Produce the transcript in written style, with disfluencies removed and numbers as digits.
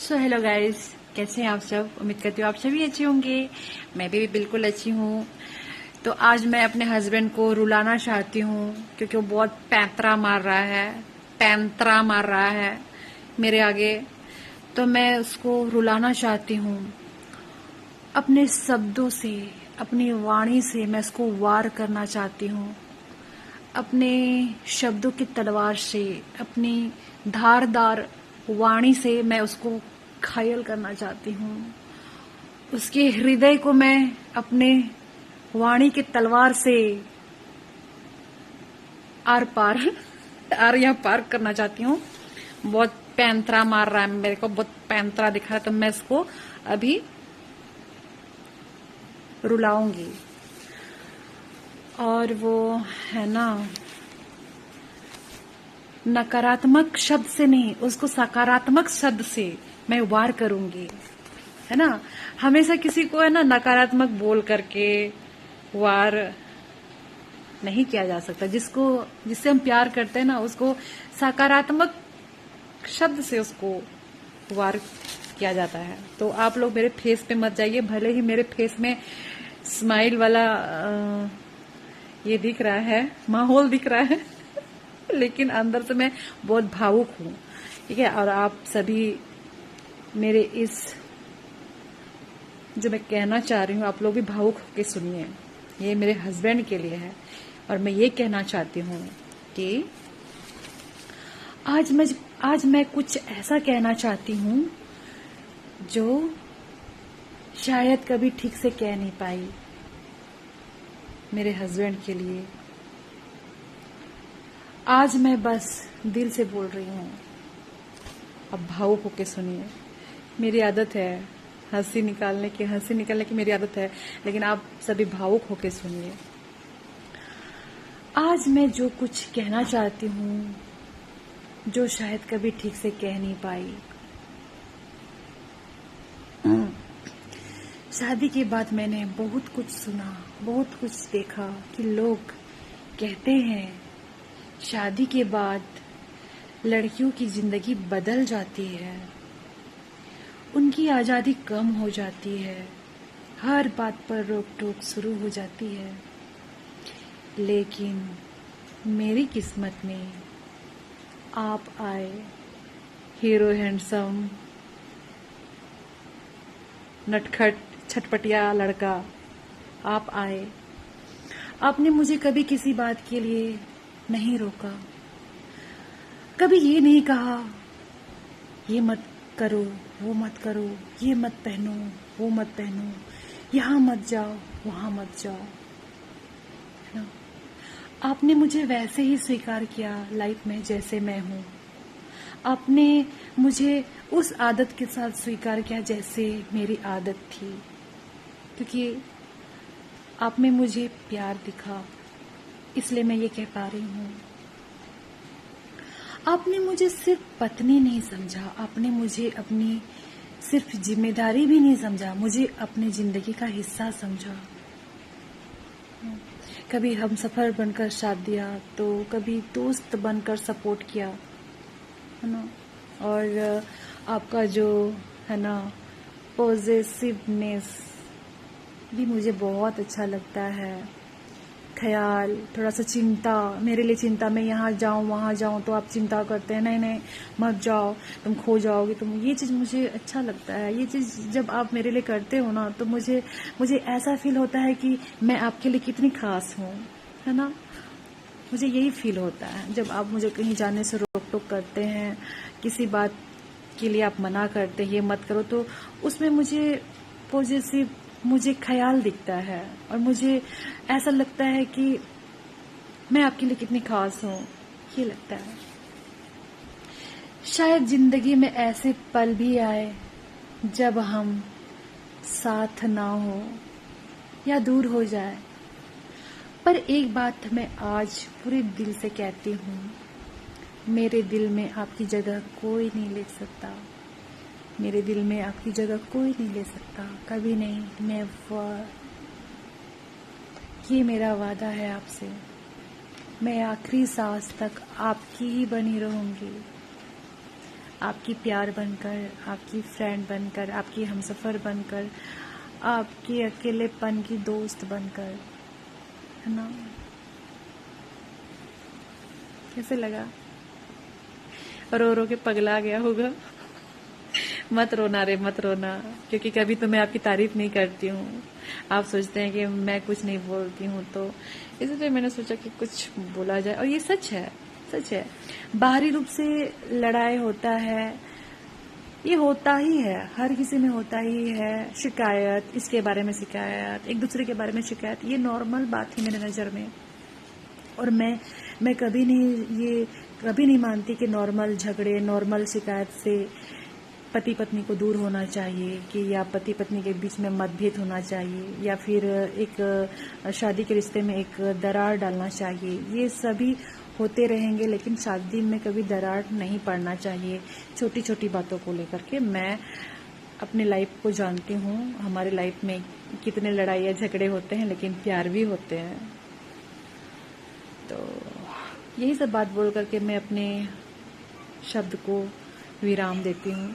So hello guys, कैसे हैं आप सब। उम्मीद करती हूँ आप सभी अच्छे होंगे। मैं भी बिल्कुल अच्छी हूँ। तो आज मैं अपने हस्बैंड को रुलाना चाहती हूँ क्योंकि वो बहुत पैंतरा मार रहा है मेरे आगे। तो मैं उसको रुलाना चाहती हूँ अपने शब्दों से, अपनी वाणी से। मैं उसको वार करना चाहती हूँ अपने शब्दों की तलवार से, अपनी धारदार वाणी से। मैं उसको घायल करना चाहती हूँ। उसके हृदय को मैं अपने वाणी की तलवार से आर पार आर या पार करना चाहती हूँ। बहुत पैंतरा मार रहा है मेरे को, बहुत पैंतरा दिखा रहा है। तो मैं इसको अभी रुलाऊंगी। और वो है ना, नकारात्मक शब्द से नहीं, उसको सकारात्मक शब्द से मैं वार करूंगी, है ना। हमेशा किसी को है ना नकारात्मक बोल करके वार नहीं किया जा सकता। जिससे हम प्यार करते हैं ना, उसको सकारात्मक शब्द से उसको वार किया जाता है। तो आप लोग मेरे फेस पे मत जाइए। भले ही मेरे फेस में स्माइल वाला ये दिख रहा है, माहौल दिख रहा है लेकिन अंदर से मैं बहुत भावुक हूँ, ठीक है। और आप सभी मेरे इस जो मैं कहना चाह रही हूँ, आप लोग भी भावुक होकर सुनिए। ये मेरे हस्बैंड के लिए है। और मैं ये कहना चाहती हूँ कि आज मैं कुछ ऐसा कहना चाहती हूँ जो शायद कभी ठीक से कह नहीं पाई मेरे हस्बैंड के लिए। आज मैं बस दिल से बोल रही हूँ। अब भावुक होके सुनिए। मेरी आदत है हंसी निकालने की मेरी आदत है, लेकिन आप सभी भावुक होके सुनिए। आज मैं जो कुछ कहना चाहती हूँ, जो शायद कभी ठीक से कह नहीं पाई। शादी के बाद मैंने बहुत कुछ सुना, बहुत कुछ देखा कि लोग कहते हैं शादी के बाद लड़कियों की जिंदगी बदल जाती है, उनकी आजादी कम हो जाती है, हर बात पर रोक टोक शुरू हो जाती है। लेकिन मेरी किस्मत में आप आए, हीरो हैंडसम नटखट छटपटिया लड़का। आप आए। आपने मुझे कभी किसी बात के लिए नहीं रोका, कभी ये नहीं कहा ये मत करो, वो मत करो, ये मत पहनो, वो मत पहनो, यहाँ मत जाओ, वहां मत जाओ, है ना। आपने मुझे वैसे ही स्वीकार किया लाइफ में जैसे मैं हूँ। आपने मुझे उस आदत के साथ स्वीकार किया जैसे मेरी आदत थी, क्योंकि आप में मुझे प्यार दिखा, इसलिए मैं ये कह पा रही हूँ। आपने मुझे सिर्फ पत्नी नहीं समझा, आपने मुझे अपनी सिर्फ जिम्मेदारी भी नहीं समझा, मुझे अपनी जिंदगी का हिस्सा समझा। कभी हम सफर बनकर साथ दिया, तो कभी दोस्त बनकर सपोर्ट किया, है ना। और आपका जो है ना पॉजिटिवनेस भी मुझे बहुत अच्छा लगता है। ख्याल, थोड़ा सा चिंता, मेरे लिए चिंता, मैं यहाँ जाऊँ वहाँ जाऊँ तो आप चिंता करते हैं, नहीं नहीं मत जाओ, तुम खो जाओगे तुम। ये चीज़ मुझे अच्छा लगता है। ये चीज़ जब आप मेरे लिए करते हो ना, तो मुझे ऐसा फील होता है कि मैं आपके लिए कितनी खास हूँ, है ना। मुझे यही फील होता है जब आप मुझे कहीं जाने से रोक टोक करते हैं, किसी बात के लिए आप मना करते हैं, ये मत करो, तो उसमें मुझे पॉजिटिव मुझे ख्याल दिखता है। और मुझे ऐसा लगता है कि मैं आपके लिए कितनी खास हूँ, ये लगता है। शायद जिंदगी में ऐसे पल भी आए जब हम साथ ना हो या दूर हो जाए, पर एक बात मैं आज पूरे दिल से कहती हूँ, मेरे दिल में आपकी जगह कोई नहीं ले सकता। मेरे दिल में आपकी जगह कोई नहीं ले सकता, कभी नहीं, नेवर। ये मेरा वादा है आपसे। मैं आखिरी सांस तक आपकी ही बनी रहूंगी। आपकी प्यार बनकर, आपकी फ्रेंड बनकर, आपकी हमसफ़र बनकर, आपके अकेलेपन की दोस्त बनकर, है ना। कैसे लगा? रो रो के पगला गया होगा। मत रोना रे, मत रोना, क्योंकि कभी तो मैं आपकी तारीफ नहीं करती हूँ। आप सोचते हैं कि मैं कुछ नहीं बोलती हूँ, तो इसलिए मैंने सोचा कि कुछ बोला जाए। और ये सच है, सच है। बाहरी रूप से लड़ाई होता है, ये होता ही है, हर किसी में होता ही है। शिकायत, इसके बारे में शिकायत, एक दूसरे के बारे में शिकायत, ये नॉर्मल बात है मेरे नज़र में। और मैं कभी नहीं मानती कि नॉर्मल झगड़े, नॉर्मल शिकायत से पति पत्नी को दूर होना चाहिए, कि या पति पत्नी के बीच में मतभेद होना चाहिए, या फिर एक शादी के रिश्ते में एक दरार डालना चाहिए। ये सभी होते रहेंगे, लेकिन शादी में कभी दरार नहीं पड़ना चाहिए छोटी छोटी बातों को लेकर के। मैं अपने लाइफ को जानती हूँ, हमारे लाइफ में कितने लड़ाई या झगड़े होते हैं, लेकिन प्यार भी होते हैं। तो यही सब बात बोल करके मैं अपने शब्द को विराम देती हूँ।